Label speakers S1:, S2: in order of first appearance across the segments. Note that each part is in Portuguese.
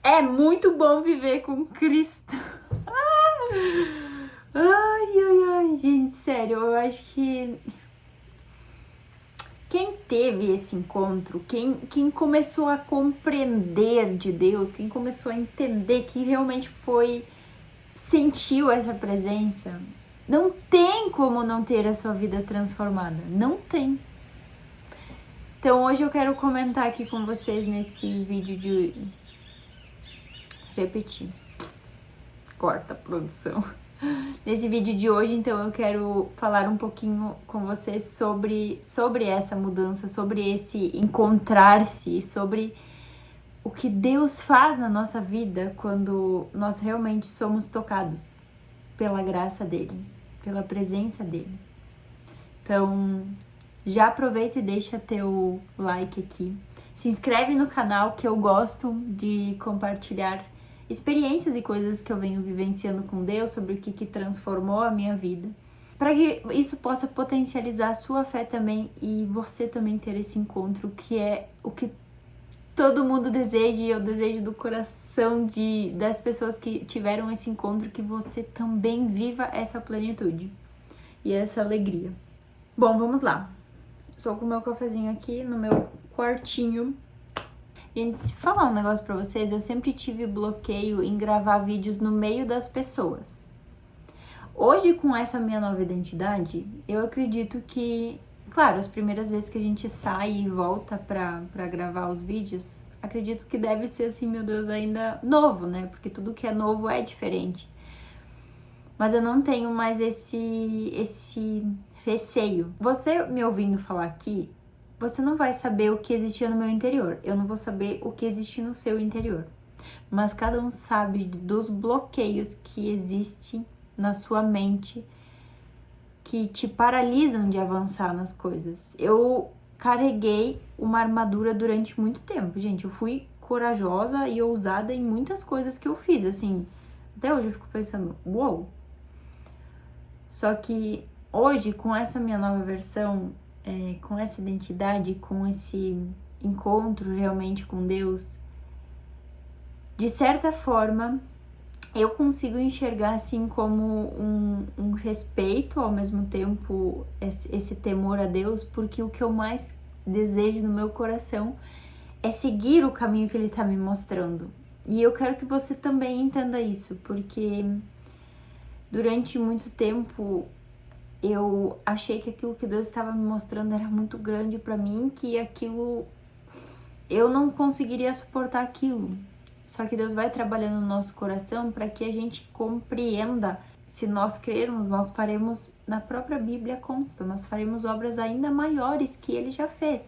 S1: É muito bom viver com Cristo. Ai, gente, sério, eu acho que quem teve esse encontro, quem começou a compreender de Deus, quem começou a entender que realmente sentiu essa presença, não tem como não ter a sua vida transformada. Não tem. Então hoje eu quero comentar aqui com vocês nesse vídeo de... Repetir. Corta a produção. Nesse vídeo de hoje, então, eu quero falar um pouquinho com vocês sobre essa mudança, sobre esse encontrar-se, sobre o que Deus faz na nossa vida quando nós realmente somos tocados pela graça dele, pela presença dele. Então, já aproveita e deixa teu like aqui. Se inscreve no canal, que eu gosto de compartilhar experiências e coisas que eu venho vivenciando com Deus, sobre o que transformou a minha vida, para que isso possa potencializar a sua fé também e você também ter esse encontro, que é o que todo mundo deseja, e eu desejo do coração das pessoas que tiveram esse encontro, que você também viva essa plenitude e essa alegria. Bom, vamos lá. Estou com o meu cafezinho aqui no meu quartinho. Gente, se falar um negócio pra vocês, eu sempre tive bloqueio em gravar vídeos no meio das pessoas. Hoje, com essa minha nova identidade, eu acredito que, claro, as primeiras vezes que a gente sai e volta pra gravar os vídeos, acredito que deve ser assim, meu Deus, ainda novo, né? Porque tudo que é novo é diferente. Mas eu não tenho mais esse receio. Você me ouvindo falar aqui, você não vai saber o que existia no meu interior. Eu não vou saber o que existe no seu interior. Mas cada um sabe dos bloqueios que existem na sua mente, que te paralisam de avançar nas coisas. Eu carreguei uma armadura durante muito tempo, gente. Eu fui corajosa e ousada em muitas coisas que eu fiz, assim. Até hoje eu fico pensando, uou! Só que hoje, com essa minha nova versão, com essa identidade, com esse encontro realmente com Deus, de certa forma, eu consigo enxergar assim como um respeito, ao mesmo tempo esse temor a Deus, porque o que eu mais desejo no meu coração é seguir o caminho que Ele está me mostrando. E eu quero que você também entenda isso, porque durante muito tempo eu achei que aquilo que Deus estava me mostrando era muito grande para mim, que aquilo eu não conseguiria suportar aquilo. Só que Deus vai trabalhando no nosso coração para que a gente compreenda. Se nós crermos, nós faremos, na própria Bíblia consta, nós faremos obras ainda maiores que Ele já fez.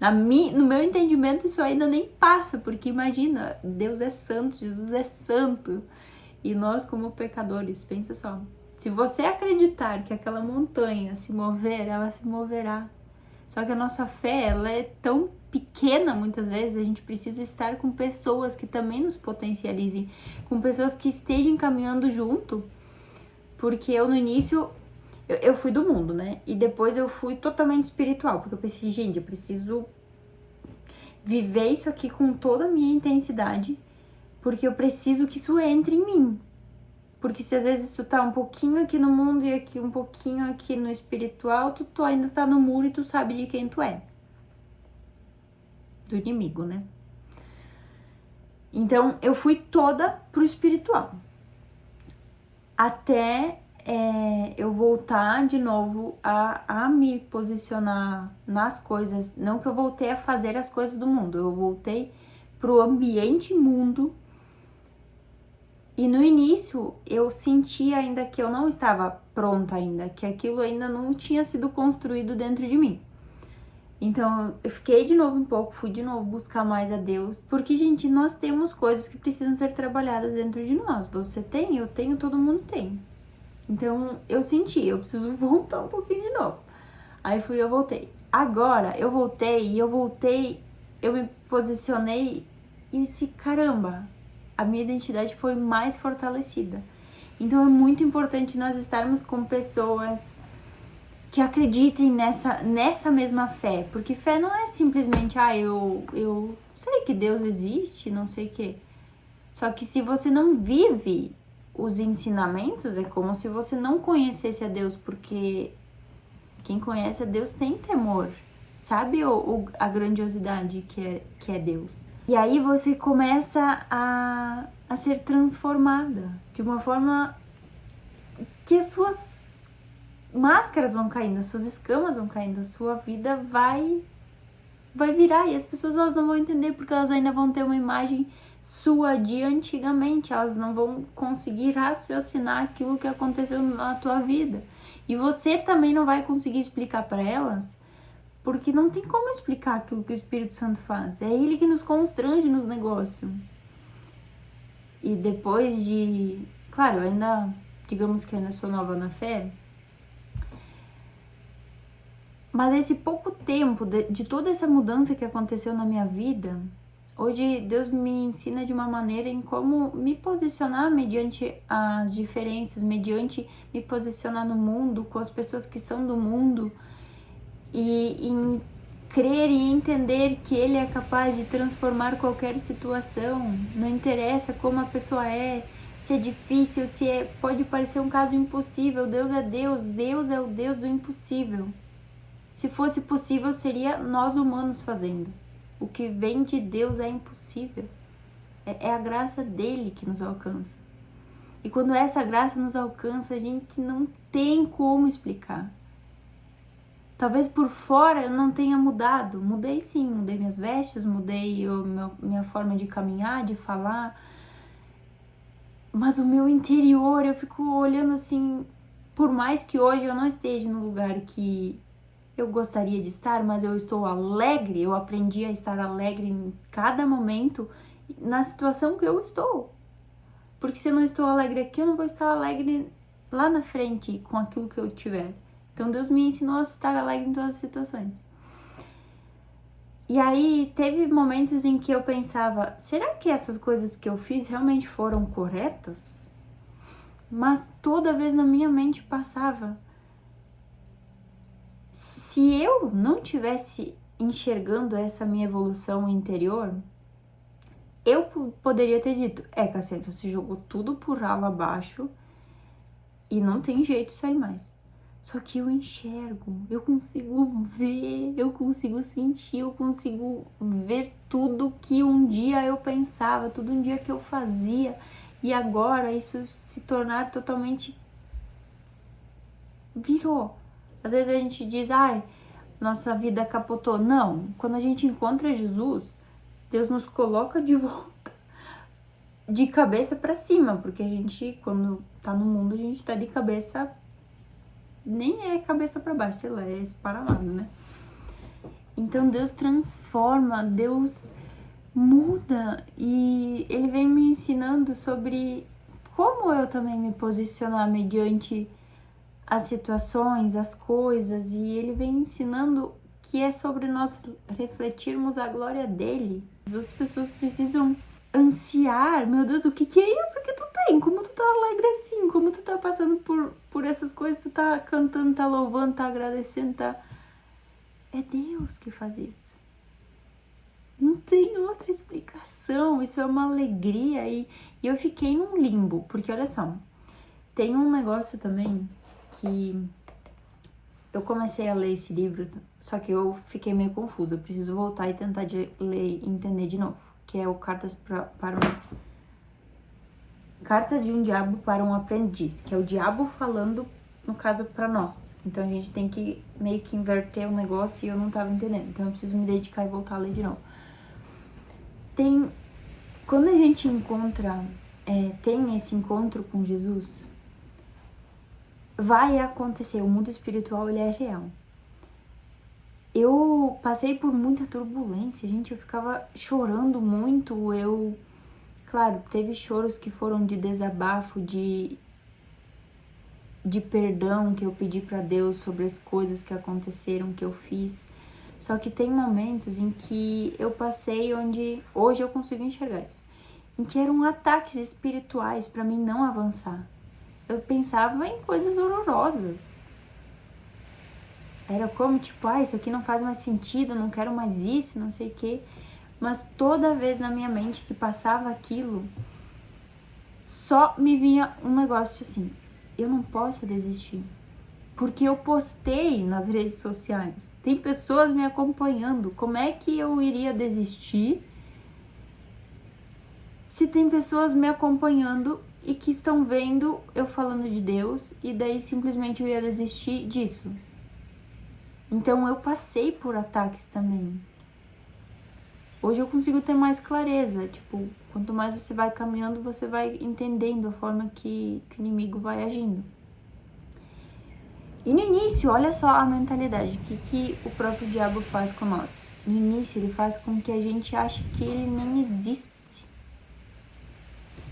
S1: No meu entendimento, isso ainda nem passa, porque imagina, Deus é santo, Jesus é santo, e nós como pecadores, pensa só. Se você acreditar que aquela montanha se mover, ela se moverá. Só que a nossa fé, ela é tão pequena muitas vezes, a gente precisa estar com pessoas que também nos potencializem, com pessoas que estejam caminhando junto, porque eu no início, eu fui do mundo, né? E depois eu fui totalmente espiritual, porque eu pensei, gente, eu preciso viver isso aqui com toda a minha intensidade, porque eu preciso que isso entre em mim. Porque se às vezes tu tá um pouquinho aqui no mundo e aqui um pouquinho aqui no espiritual, tu ainda tá no muro e tu sabe de quem tu é. Do inimigo, né? Então, eu fui toda pro espiritual. Até eu voltar de novo a me posicionar nas coisas. Não que eu voltei a fazer as coisas do mundo. Eu voltei pro ambiente mundo. E no início, eu sentia ainda que eu não estava pronta ainda, que aquilo ainda não tinha sido construído dentro de mim. Então, eu fiquei de novo um pouco, fui de novo buscar mais a Deus, porque, gente, nós temos coisas que precisam ser trabalhadas dentro de nós. Você tem, eu tenho, todo mundo tem. Então, eu senti, eu preciso voltar um pouquinho de novo. Aí eu voltei. Agora, eu me posicionei e disse, caramba, a minha identidade foi mais fortalecida. Então é muito importante nós estarmos com pessoas que acreditem nessa mesma fé. Porque fé não é simplesmente, eu sei que Deus existe, não sei o quê. Só que se você não vive os ensinamentos, é como se você não conhecesse a Deus, porque quem conhece a Deus tem temor, sabe a grandiosidade que é Deus. E aí você começa a ser transformada de uma forma que as suas máscaras vão caindo, as suas escamas vão caindo, a sua vida vai virar, e as pessoas elas não vão entender porque elas ainda vão ter uma imagem sua de antigamente, elas não vão conseguir raciocinar aquilo que aconteceu na tua vida. E você também não vai conseguir explicar para elas, porque não tem como explicar aquilo que o Espírito Santo faz. É ele que nos constrange nos negócios. E depois de... Claro, eu ainda... Digamos que eu ainda sou nova na fé. Mas esse pouco tempo de toda essa mudança que aconteceu na minha vida, hoje Deus me ensina de uma maneira em como me posicionar mediante as diferenças, mediante me posicionar no mundo, com as pessoas que são do mundo, e em crer e entender que Ele é capaz de transformar qualquer situação. Não interessa como a pessoa é, se é difícil, pode parecer um caso impossível. Deus é Deus, Deus é o Deus do impossível. Se fosse possível, seria nós humanos fazendo. O que vem de Deus é impossível. É a graça dele que nos alcança. E quando essa graça nos alcança, a gente não tem como explicar. Talvez por fora eu não tenha mudado. Mudei sim, mudei minhas vestes, mudei minha forma de caminhar, de falar. Mas o meu interior, eu fico olhando assim, por mais que hoje eu não esteja no lugar que eu gostaria de estar, mas eu estou alegre, eu aprendi a estar alegre em cada momento na situação que eu estou. Porque se eu não estou alegre aqui, eu não vou estar alegre lá na frente com aquilo que eu tiver. Então Deus me ensinou a estar alegre em todas as situações. E aí teve momentos em que eu pensava, será que essas coisas que eu fiz realmente foram corretas? Mas toda vez na minha mente passava, se eu não tivesse enxergando essa minha evolução interior, eu poderia ter dito, Cassiane, você jogou tudo por ralo abaixo e não tem jeito de sair mais. Só que eu enxergo, eu consigo ver, eu consigo sentir, eu consigo ver tudo que um dia eu pensava, tudo um dia que eu fazia, e agora isso se tornar totalmente virou. Às vezes a gente diz, nossa vida capotou. Não, quando a gente encontra Jesus, Deus nos coloca de volta, de cabeça para cima, porque a gente, quando tá no mundo, a gente tá de cabeça, nem é cabeça para baixo, sei lá, é esse paralado, né? Então Deus transforma, Deus muda, e Ele vem me ensinando sobre como eu também me posicionar mediante as situações, as coisas, e Ele vem ensinando que é sobre nós refletirmos a glória dele. As outras pessoas precisam ansiar, meu Deus, o que é isso que tu tem? Como tu tá alegre assim? Como tu tá passando por essas coisas? Tu tá cantando, tá louvando, tá agradecendo, tá... É Deus que faz isso. Não tem outra explicação, isso é uma alegria, e eu fiquei num limbo, porque olha só, tem um negócio também que eu comecei a ler esse livro, só que eu fiquei meio confusa, eu preciso voltar e tentar ler e entender de novo, que é o Cartas de um Diabo para um Aprendiz, que é o diabo falando, no caso, para nós. Então a gente tem que meio que inverter o negócio e eu não tava entendendo, então eu preciso me dedicar e voltar a ler de novo. Quando a gente tem esse encontro com Jesus, vai acontecer, o mundo espiritual ele é real. Eu passei por muita turbulência, gente, eu ficava chorando muito, claro, teve choros que foram de desabafo, de perdão que eu pedi pra Deus sobre as coisas que aconteceram, que eu fiz. Só que tem momentos em que eu passei onde hoje eu consigo enxergar isso, em que eram ataques espirituais pra mim não avançar. Eu pensava em coisas horrorosas. Era como, tipo, isso aqui não faz mais sentido, não quero mais isso, não sei o quê. Mas toda vez na minha mente que passava aquilo, só me vinha um negócio assim, eu não posso desistir. Porque eu postei nas redes sociais, tem pessoas me acompanhando, como é que eu iria desistir se tem pessoas me acompanhando e que estão vendo eu falando de Deus e daí simplesmente eu ia desistir disso? Então eu passei por ataques também. Hoje eu consigo ter mais clareza, tipo, quanto mais você vai caminhando, você vai entendendo a forma que o inimigo vai agindo. E no início, olha só a mentalidade, que o próprio diabo faz com nós. No início, ele faz com que a gente ache que ele nem existe.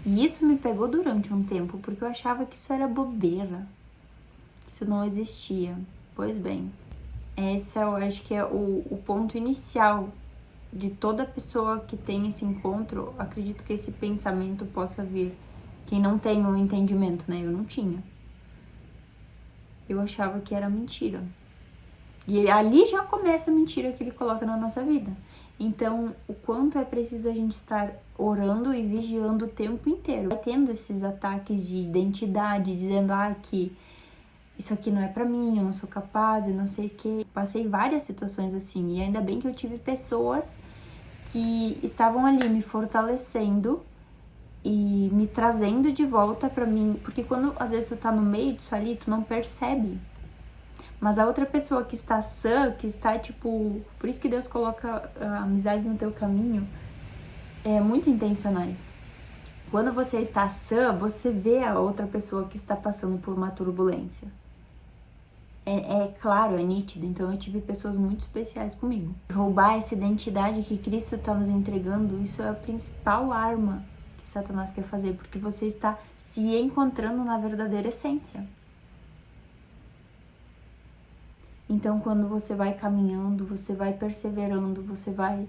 S1: E isso me pegou durante um tempo, porque eu achava que isso era bobeira, que isso não existia. Pois bem, esse eu acho que é o ponto inicial de toda pessoa que tem esse encontro. Acredito que esse pensamento possa vir. Quem não tem o entendimento, né? Eu não tinha. Eu achava que era mentira. E ali já começa a mentira que ele coloca na nossa vida. Então, o quanto é preciso a gente estar orando e vigiando o tempo inteiro. Vai tendo esses ataques de identidade, dizendo, que isso aqui não é pra mim, eu não sou capaz, eu não sei o quê. Passei várias situações assim, e ainda bem que eu tive pessoas que estavam ali me fortalecendo e me trazendo de volta pra mim. Porque quando, às vezes, tu tá no meio disso ali, tu não percebe. Mas a outra pessoa que está sã, que está, tipo... Por isso que Deus coloca amizades no teu caminho, muito intencionais. Quando você está sã, você vê a outra pessoa que está passando por uma turbulência. É claro, é nítido. Então eu tive pessoas muito especiais comigo. Roubar essa identidade que Cristo está nos entregando, isso é a principal arma que Satanás quer fazer. Porque você está se encontrando na verdadeira essência. Então, quando você vai caminhando, você vai perseverando, você vai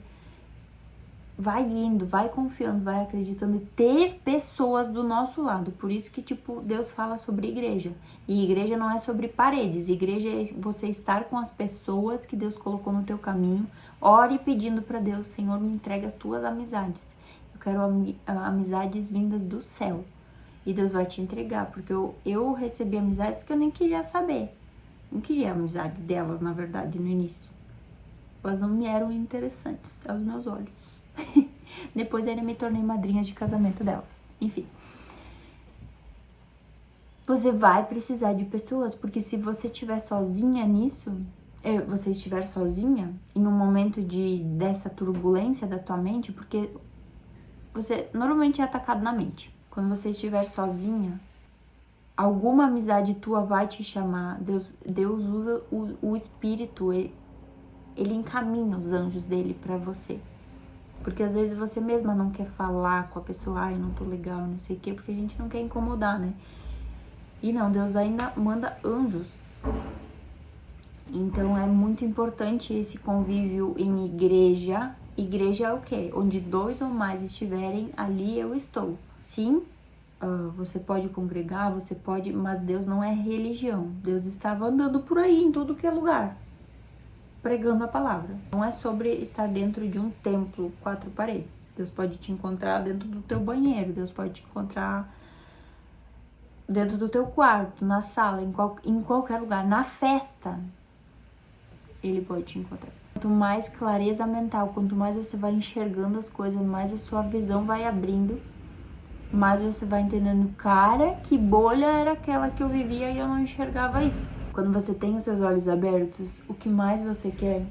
S1: indo, vai confiando, vai acreditando e ter pessoas do nosso lado. Por isso que, tipo, Deus fala sobre igreja. E igreja não é sobre paredes. Igreja é você estar com as pessoas que Deus colocou no teu caminho. Ore pedindo para Deus, Senhor, me entrega as tuas amizades. Eu quero amizades vindas do céu. E Deus vai te entregar, porque eu recebi amizades que eu nem queria saber. Não queria a amizade delas, na verdade, no início. Elas não me eram interessantes aos meus olhos. Depois ainda me tornei madrinha de casamento delas. Enfim. Você vai precisar de pessoas, porque se você estiver sozinha nisso, você estiver sozinha, em um momento dessa turbulência da tua mente, porque você normalmente é atacado na mente. Quando você estiver sozinha, alguma amizade tua vai te chamar. Deus usa o Espírito, ele encaminha os anjos dele pra você. Porque às vezes você mesma não quer falar com a pessoa, eu não tô legal, não sei o quê, porque a gente não quer incomodar, né? E não, Deus ainda manda anjos. Então é muito importante esse convívio em igreja. Igreja é o quê? Onde 2 ou mais estiverem, ali eu estou. Sim, você pode congregar, você pode, mas Deus não é religião. Deus estava andando por aí, em tudo que é lugar, pregando a palavra. Não é sobre estar dentro de um templo, 4 paredes. Deus pode te encontrar dentro do teu banheiro, Deus pode te encontrar dentro do teu quarto, na sala, em qualquer lugar, na festa. Ele pode te encontrar. Quanto mais clareza mental, quanto mais você vai enxergando as coisas, mais a sua visão vai abrindo, mais você vai entendendo, cara, que bolha era aquela que eu vivia e eu não enxergava isso. Quando você tem os seus olhos abertos, o que mais você quer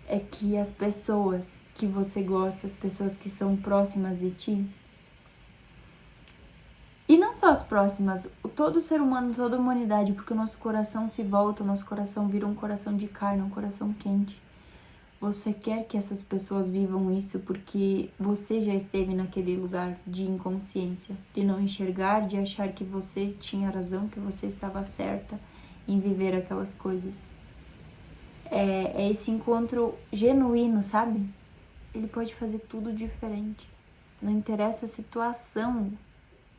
S1: é que as pessoas que você gosta, as pessoas que são próximas de ti, e não só as próximas, todo ser humano, toda a humanidade, porque o nosso coração se volta, o nosso coração vira um coração de carne, um coração quente. Você quer que essas pessoas vivam isso porque você já esteve naquele lugar de inconsciência, de não enxergar, de achar que você tinha razão, que você estava certa em viver aquelas coisas. É esse encontro genuíno, sabe? Ele pode fazer tudo diferente. Não interessa a situação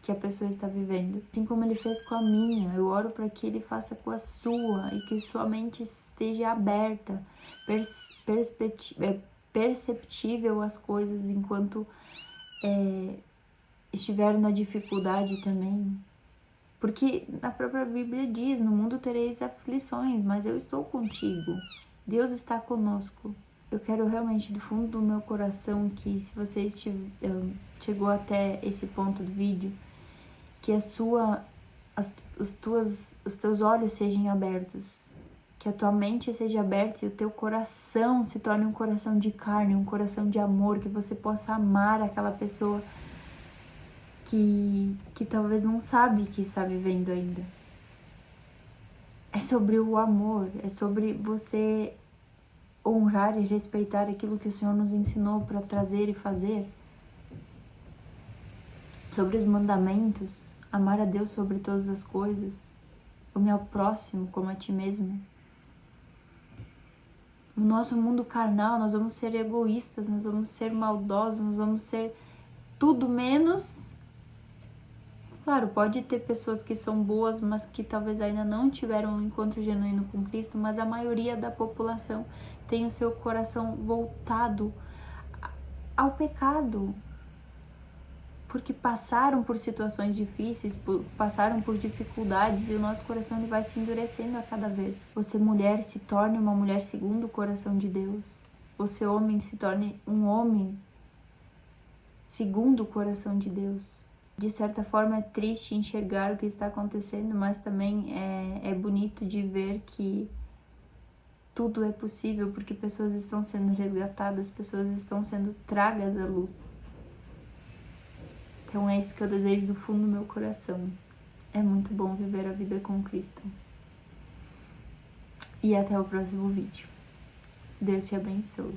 S1: que a pessoa está vivendo. Assim como ele fez com a minha, eu oro para que ele faça com a sua e que sua mente esteja aberta, perceptível às coisas enquanto estiver na dificuldade também. Porque a própria Bíblia diz, no mundo tereis aflições, mas eu estou contigo. Deus está conosco. Eu quero realmente, do fundo do meu coração, que se você chegou até esse ponto do vídeo, que os teus olhos sejam abertos, que a tua mente seja aberta e o teu coração se torne um coração de carne, um coração de amor, que você possa amar aquela pessoa que talvez não sabe que está vivendo ainda. É sobre o amor, é sobre você honrar e respeitar aquilo que o Senhor nos ensinou para trazer e fazer. Sobre os mandamentos, amar a Deus sobre todas as coisas, amar ao próximo como a ti mesmo. No nosso mundo carnal, nós vamos ser egoístas, nós vamos ser maldosos, nós vamos ser tudo menos. Claro, pode ter pessoas que são boas, mas que talvez ainda não tiveram um encontro genuíno com Cristo, mas a maioria da população tem o seu coração voltado ao pecado, porque passaram por situações difíceis, passaram por dificuldades, e o nosso coração ele vai se endurecendo a cada vez. Você, mulher, se torne uma mulher segundo o coração de Deus. Você, homem, se torne um homem segundo o coração de Deus. De certa forma é triste enxergar o que está acontecendo, mas também é bonito de ver que tudo é possível, porque pessoas estão sendo resgatadas, pessoas estão sendo tragas à luz. Então é isso que eu desejo do fundo do meu coração. É muito bom viver a vida com Cristo. E até o próximo vídeo. Deus te abençoe.